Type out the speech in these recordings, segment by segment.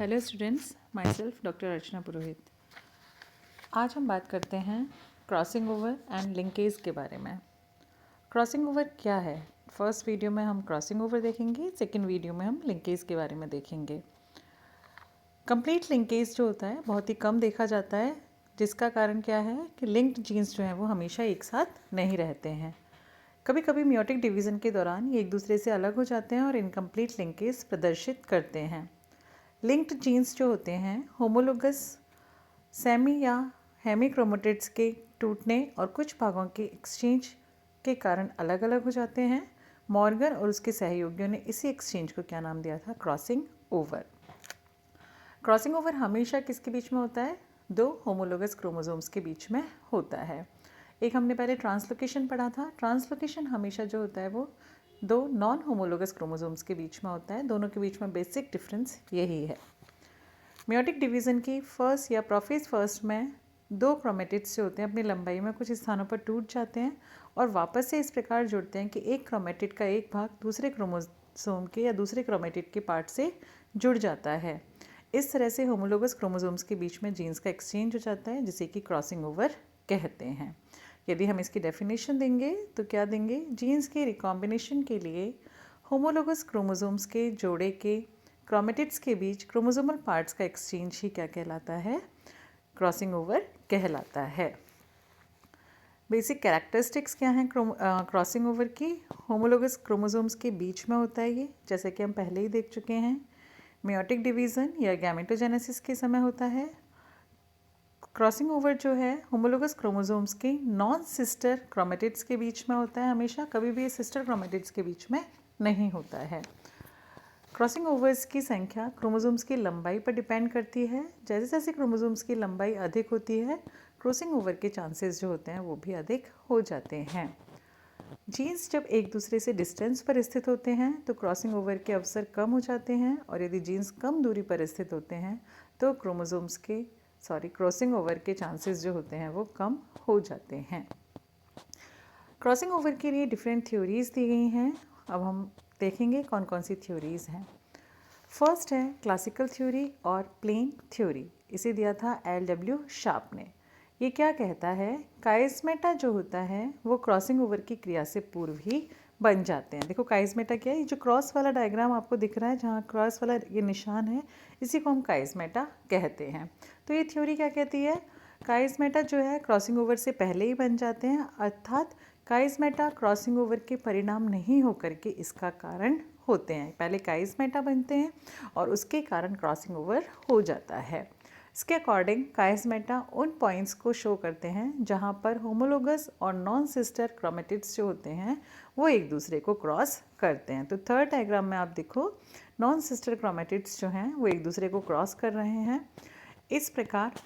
Hello students, myself doctor Archana Purohit. आज हम बात करते हैं क्रॉसिंग ओवर एंड लिंकेज के बारे में। क्रॉसिंग ओवर क्या है? फर्स्ट वीडियो में हम क्रॉसिंग ओवर देखेंगे, सेकंड वीडियो में हम लिंकेज के बारे में देखेंगे। कंप्लीट लिंकेज जो होता है बहुत ही कम देखा जाता है, जिसका कारण क्या है कि लिंक्ड जीन्स जो हैं वो हमेशा एक साथ नहीं रहते हैं। कभी कभी मियोटिक डिवीज़न के दौरान ये एक दूसरे से अलग हो जाते हैं और इनकम्प्लीट लिंकेज प्रदर्शित करते हैं। लिंक्ड जीन्स जो होते हैं होमोलोगस सेमी या हेमिक्रोमेटिड्स के टूटने और कुछ भागों के एक्सचेंज के कारण अलग अलग हो जाते हैं। मॉर्गन और उसके सहयोगियों ने इसी एक्सचेंज को क्या नाम दिया था? Crossing over. क्रॉसिंग ओवर हमेशा किसके बीच में होता है? दो होमोलोगस क्रोमोसोम्स के बीच में होता है। एक हमने पहले ट्रांसलोकेशन पढ़ा था। ट्रांसलोकेशन हमेशा जो होता है वो दो नॉन होमोलोगस क्रोमोसोम्स के बीच में होता है। दोनों के बीच में बेसिक डिफरेंस यही है। मियोटिक डिवीज़न की फर्स्ट या प्रोफेज फर्स्ट में दो क्रोमेटिड्स जो होते हैं अपनी लंबाई में कुछ स्थानों पर टूट जाते हैं और वापस से इस प्रकार जुड़ते हैं कि एक क्रोमेटिड का एक भाग दूसरे क्रोमोसोम के या दूसरे क्रोमेटिड के पार्ट से जुड़ जाता है। इस तरह से होमोलोगस क्रोमोसोम्स के बीच में जीन्स का एक्सचेंज हो जाता है, जिसे कि क्रॉसिंग ओवर कहते हैं। यदि हम इसकी डेफिनेशन देंगे तो क्या देंगे? जीन्स के रिकॉम्बिनेशन के लिए होमोलोगस क्रोमोसोम्स के जोड़े के क्रोमेटिड्स के बीच क्रोमोसोमल पार्ट्स का एक्सचेंज ही क्या कहलाता है? क्रॉसिंग ओवर कहलाता है। बेसिक कैरेक्टरिस्टिक्स क्या हैं क्रॉसिंग ओवर की? होमोलोगस क्रोमोसोम्स के बीच में होता है ये, जैसे कि हम पहले ही देख चुके हैं। मियोटिक डिवीज़न या गैमेटोजेनेसिस के समय होता है। क्रॉसिंग ओवर जो है होमोलोगस क्रोमोसोम्स के नॉन सिस्टर क्रोमेटिड्स के बीच में होता है हमेशा, कभी भी सिस्टर क्रोमेटिड्स के बीच में नहीं होता है। क्रॉसिंग ओवर्स की संख्या क्रोमोसोम्स की लंबाई पर डिपेंड करती है। जैसे जैसे क्रोमोसोम्स की लंबाई अधिक होती है, क्रॉसिंग ओवर के चांसेस जो होते हैं वो भी अधिक हो जाते हैं। जीन्स जब एक दूसरे से डिस्टेंस पर स्थित होते हैं तो क्रॉसिंग ओवर के अवसर कम हो जाते हैं, और यदि जीन्स कम दूरी पर स्थित होते हैं तो क्रॉसिंग ओवर के चांसेस जो होते हैं वो कम हो जाते हैं। क्रॉसिंग ओवर के लिए डिफरेंट थ्योरीज दी गई हैं। अब हम देखेंगे कौन कौन सी थ्योरीज हैं। फर्स्ट है क्लासिकल थ्योरी और प्लेन थ्योरी। इसे दिया था LW शार्प ने। ये क्या कहता है? काइस्मेटा जो होता है वो क्रॉसिंग ओवर की क्रिया से पूर्व ही बन जाते हैं। देखो काइस्मेटा क्या है? ये जो क्रॉस वाला डायग्राम आपको दिख रहा है, जहाँ क्रॉस वाला ये निशान है, इसी को हम काइस्मेटा कहते हैं। तो ये थ्योरी क्या कहती है? काइस्मेटा जो है क्रॉसिंग ओवर से पहले ही बन जाते हैं, अर्थात काइस्मेटा क्रॉसिंग ओवर के परिणाम नहीं होकर के इसका कारण होते हैं। पहले काइस्मेटा बनते हैं और उसके कारण क्रॉसिंग ओवर हो जाता है। इसके अकॉर्डिंग काइस्मेटा उन पॉइंट्स को शो करते हैं जहां पर होमोलोगस और नॉन सिस्टर क्रोमेटिड्स जो होते हैं वो एक दूसरे को क्रॉस करते हैं। तो थर्ड डायग्राम में आप देखो, नॉन सिस्टर क्रोमेटिड्स जो हैं वो एक दूसरे को क्रॉस कर रहे हैं। इस प्रकार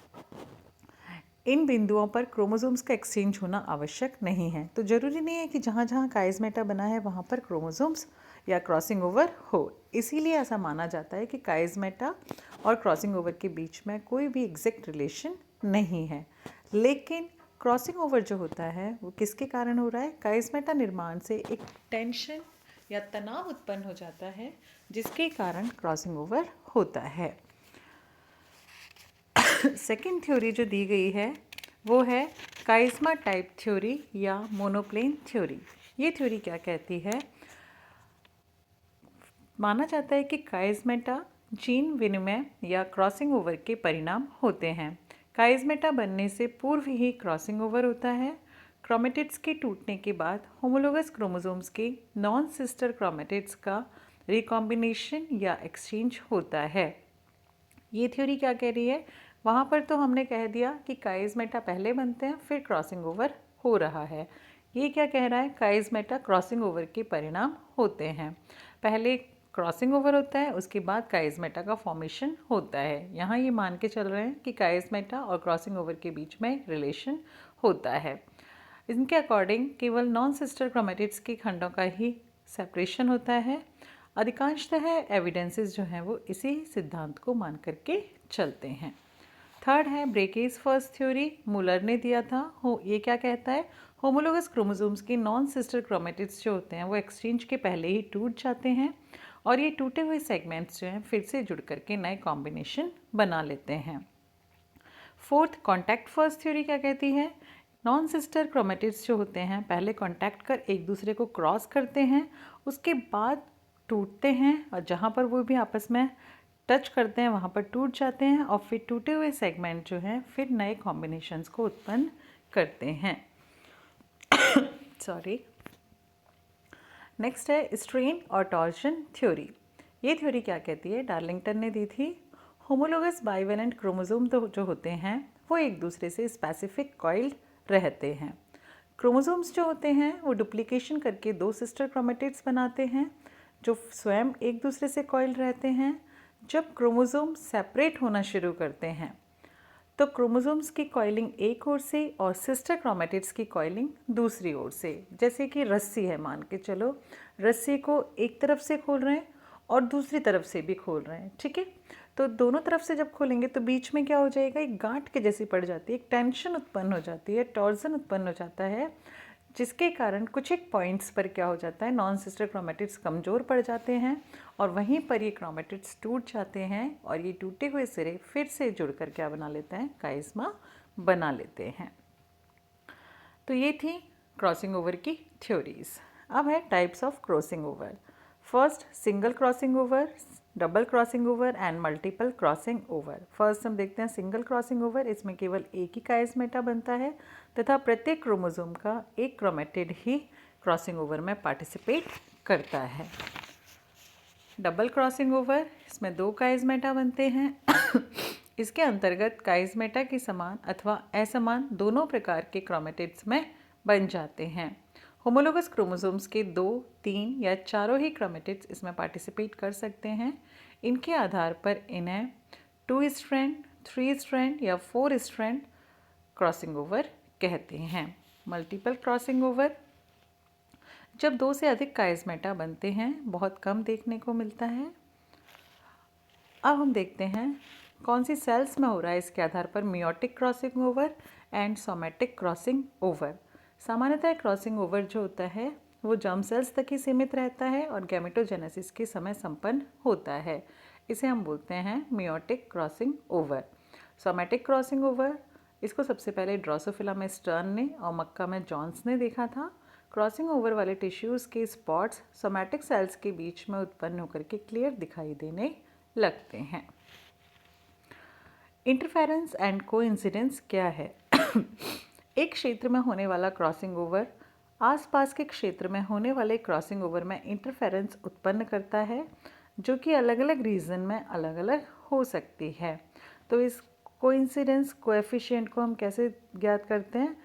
इन बिंदुओं पर क्रोमोसोम्स का एक्सचेंज होना आवश्यक नहीं है। तो ज़रूरी नहीं है कि जहाँ जहाँ काइस्मेटा बना है वहाँ पर क्रोमोसोम्स या क्रॉसिंग ओवर हो। इसीलिए ऐसा माना जाता है कि काइस्मेटा और क्रॉसिंग ओवर के बीच में कोई भी एग्जैक्ट रिलेशन नहीं है। लेकिन क्रॉसिंग ओवर जो होता है वो किसके कारण हो रहा है? काइस्मेटा निर्माण से एक टेंशन या तनाव उत्पन्न हो जाता है, जिसके कारण क्रॉसिंग ओवर होता है। सेकेंड थ्योरी जो दी गई है वो है काइस्मा टाइप थ्योरी या मोनोप्लेन थ्योरी। ये थ्योरी क्या कहती है? माना जाता है कि काइस्मेटा जीन विनिमय या क्रॉसिंग ओवर के परिणाम होते हैं। काइस्मेटा बनने से पूर्व ही क्रॉसिंग ओवर होता है। क्रोमेटिड्स के टूटने के बाद होमोलोगस क्रोमोसोम्स के नॉन सिस्टर क्रोमेटिड्स का रिकॉम्बिनेशन या एक्सचेंज होता है। ये थ्योरी क्या कह रही है? वहाँ पर तो हमने कह दिया कि काइस्मेटा पहले बनते हैं फिर क्रॉसिंग ओवर हो रहा है। ये क्या कह रहा है? काइस्मेटा क्रॉसिंग ओवर के परिणाम होते हैं। पहले क्रॉसिंग ओवर होता है, उसके बाद काइस्मेटा का फॉर्मेशन होता है। यहाँ ये मान के चल रहे हैं कि काइस्मेटा और क्रॉसिंग ओवर के बीच में रिलेशन होता है। इनके अकॉर्डिंग केवल नॉन सिस्टर क्रोमेटिड्स के खंडों का ही सेपरेशन होता है। अधिकांशतः एविडेंसेस जो हैं वो इसी सिद्धांत को मान करके चलते हैं। थर्ड है ब्रेकेज फर्स्ट थ्योरी, मुलर ने दिया था। ये क्या कहता है? होमोलोगस क्रोमोसोम्स के नॉन सिस्टर क्रोमेटिड्स जो होते हैं वो एक्सचेंज के पहले ही टूट जाते हैं और ये टूटे हुए सेगमेंट्स जो हैं फिर से जुड़ करके नए कॉम्बिनेशन बना लेते हैं। फोर्थ, कॉन्टैक्ट फर्स्ट थ्योरी क्या कहती है? नॉन सिस्टर क्रोमेटिड्स जो होते हैं पहले कॉन्टैक्ट कर एक दूसरे को क्रॉस करते हैं, उसके बाद टूटते हैं और जहाँ पर वो भी आपस में टच करते हैं वहाँ पर टूट जाते हैं और फिर टूटे हुए सेगमेंट जो हैं फिर नए कॉम्बिनेशंस को उत्पन्न करते हैं। सॉरी। नेक्स्ट है स्ट्रेन और टॉर्शन थ्योरी। ये थ्योरी क्या कहती है? डार्लिंगटन ने दी थी। होमोलोगस बाइवेलेंट क्रोमोसोम तो जो होते हैं वो एक दूसरे से स्पेसिफिक कॉइल्ड रहते हैं। क्रोमोसोम्स जो होते हैं वो डुप्लीकेशन करके दो सिस्टर क्रोमेटिड्स बनाते हैं जो स्वयं एक दूसरे से कॉइल्ड रहते हैं। जब क्रोमोसोम सेपरेट होना शुरू करते हैं तो क्रोमोसोम्स की कॉइलिंग एक ओर से और सिस्टर क्रोमेटिड्स की कॉइलिंग दूसरी ओर से। जैसे कि रस्सी है, मान के चलो रस्सी को एक तरफ से खोल रहे हैं और दूसरी तरफ से भी खोल रहे हैं, ठीक है। तो दोनों तरफ से जब खोलेंगे तो बीच में क्या हो जाएगा? एक गांठ के जैसी पड़ जाती है, एक टेंशन उत्पन्न हो जाती है, टॉर्जन उत्पन्न हो जाता है, जिसके कारण कुछ एक पॉइंट्स पर क्या हो जाता है? नॉन सिस्टर क्रोमेटिड्स कमज़ोर पड़ जाते हैं और वहीं पर ये क्रोमेटिड्स टूट जाते हैं और ये टूटे हुए सिरे फिर से जुड़कर क्या बना लेते हैं? काइस्मा बना लेते हैं। तो ये थी क्रॉसिंग ओवर की थ्योरीज। अब है types of crossing over. First, single crossing over, double crossing over and multiple crossing over. First हम देखते हैं सिंगल क्रॉसिंग ओवर। इसमें केवल एक ही काइस्मेटा बनता है तथा प्रत्येक क्रोमोसोम का एक क्रोमेटिड ही क्रॉसिंग ओवर में पार्टिसिपेट करता है। डबल क्रॉसिंग ओवर, इसमें दो काइस्मेटा बनते हैं। इसके अंतर्गत काइस्मेटा के समान अथवा असमान दोनों प्रकार के क्रोमेटिड्स में बन जाते हैं। होमोलोगस क्रोमोसोम्स के 2, 3 या चारों ही क्रोमेटिड्स इसमें पार्टिसिपेट कर सकते हैं। इनके आधार पर इन्हें 2 स्ट्रैंड, 3 स्ट्रैंड या 4 स्ट्रैंड क्रॉसिंग ओवर कहते हैं। मल्टीपल क्रॉसिंग ओवर, जब 2 से अधिक काइस्मेटा बनते हैं, बहुत कम देखने को मिलता है। अब हम देखते हैं कौन सी सेल्स में हो रहा है। इसके आधार पर meiotic crossing over and somatic crossing over. सामान्यतः क्रॉसिंग ओवर जो होता है वो जर्म सेल्स तक ही सीमित रहता है और गैमेटोजेनेसिस के समय संपन्न होता है। इसे हम बोलते हैं meiotic crossing over. Somatic crossing over, इसको सबसे पहले ड्रोसोफिला में स्टर्न ने और मक्का में जॉन्स ने देखा था। क्रॉसिंग ओवर वाले टिश्यूज़ के स्पॉट्स सोमेटिक सेल्स के बीच में उत्पन्न होकर के क्लियर दिखाई देने लगते हैं। इंटरफेरेंस एंड कोइंसिडेंस क्या है? एक क्षेत्र में होने वाला क्रॉसिंग ओवर आसपास के क्षेत्र में होने वाले क्रॉसिंग ओवर में इंटरफेरेंस उत्पन्न करता है, जो कि अलग अलग रीजन में अलग अलग हो सकती है। तो इस कोइंसिडेंस कोएफिशिएंट को हम कैसे ज्ञात करते हैं?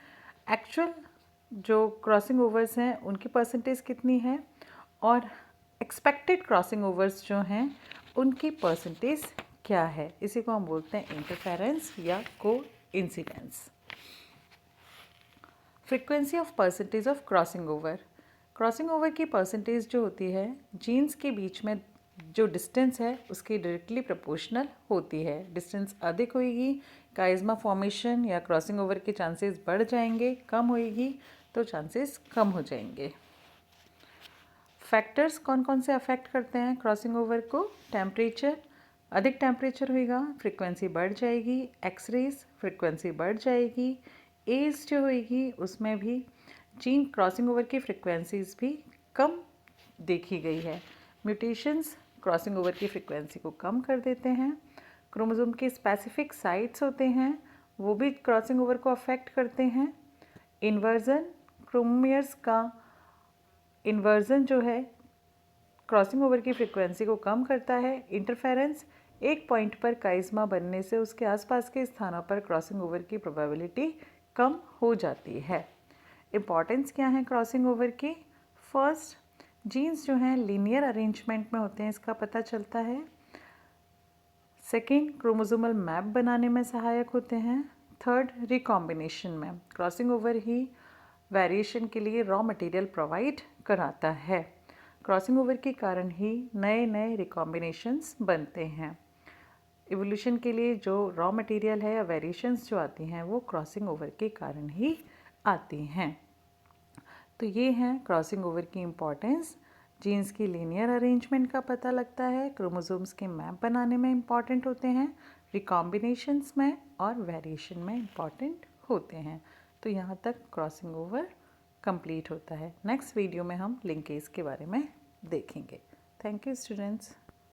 एक्चुअल जो क्रॉसिंग ओवर्स हैं उनकी परसेंटेज कितनी है और एक्सपेक्टेड क्रॉसिंग ओवर्स जो हैं उनकी परसेंटेज क्या है, इसी को हम बोलते हैं इंटरफेरेंस या coincidence. Frequency of percentage of crossing over. Crossing over की परसेंटेज जो होती है जीन्स के बीच में जो डिस्टेंस है उसकी डायरेक्टली प्रोपोर्शनल होती है। डिस्टेंस अधिक होगी काइस्मा फॉर्मेशन या क्रॉसिंग ओवर के चांसेस बढ़ जाएंगे, कम होएगी तो चांसेस कम हो जाएंगे। फैक्टर्स कौन कौन से अफेक्ट करते हैं क्रॉसिंग ओवर को? टेम्परेचर, अधिक टेम्परेचर होएगा फ्रीक्वेंसी बढ़ जाएगी। एक्सरेज, फ्रीक्वेंसी बढ़ जाएगी। एज जो होएगी उसमें भी जीन क्रॉसिंग ओवर की फ्रीक्वेंसीज भी कम देखी गई है। म्यूटेशंस क्रॉसिंग ओवर की फ्रीक्वेंसी को कम कर देते हैं। क्रोमोसोम के स्पेसिफिक साइट्स होते हैं वो भी क्रॉसिंग ओवर को अफेक्ट करते हैं। इन्वर्जन, क्रोमोसोम्स का इन्वर्जन जो है क्रॉसिंग ओवर की फ्रीक्वेंसी को कम करता है। इंटरफेरेंस, एक पॉइंट पर काइस्मा बनने से उसके आसपास के स्थानों पर क्रॉसिंग ओवर की प्रोबेबिलिटी कम हो जाती है। इम्पॉर्टेंस क्या है क्रॉसिंग ओवर की? फर्स्ट, जीन्स जो हैं लीनियर अरेंजमेंट में होते हैं, इसका पता चलता है। सेकेंड, क्रोमोसोमल मैप बनाने में सहायक होते हैं। थर्ड, रिकॉम्बिनेशन में क्रॉसिंग ओवर ही वेरिएशन के लिए रॉ मटेरियल प्रोवाइड कराता है। क्रॉसिंग ओवर के कारण ही नए नए रिकॉम्बिनेशंस बनते हैं। इवोल्यूशन के लिए जो रॉ मटेरियल है या वेरिएशंस जो आती हैं वो क्रॉसिंग ओवर के कारण ही आती हैं। तो ये हैं क्रॉसिंग ओवर की इम्पोर्टेंस। जीन्स की लीनियर अरेंजमेंट का पता लगता है, क्रोमोसोम्स के मैप बनाने में इम्पॉर्टेंट होते हैं, रिकॉम्बिनेशंस में और वेरिएशन में इम्पॉर्टेंट होते हैं। तो यहाँ तक क्रॉसिंग ओवर कंप्लीट होता है। नेक्स्ट वीडियो में हम लिंकेज के बारे में देखेंगे। Thank you students.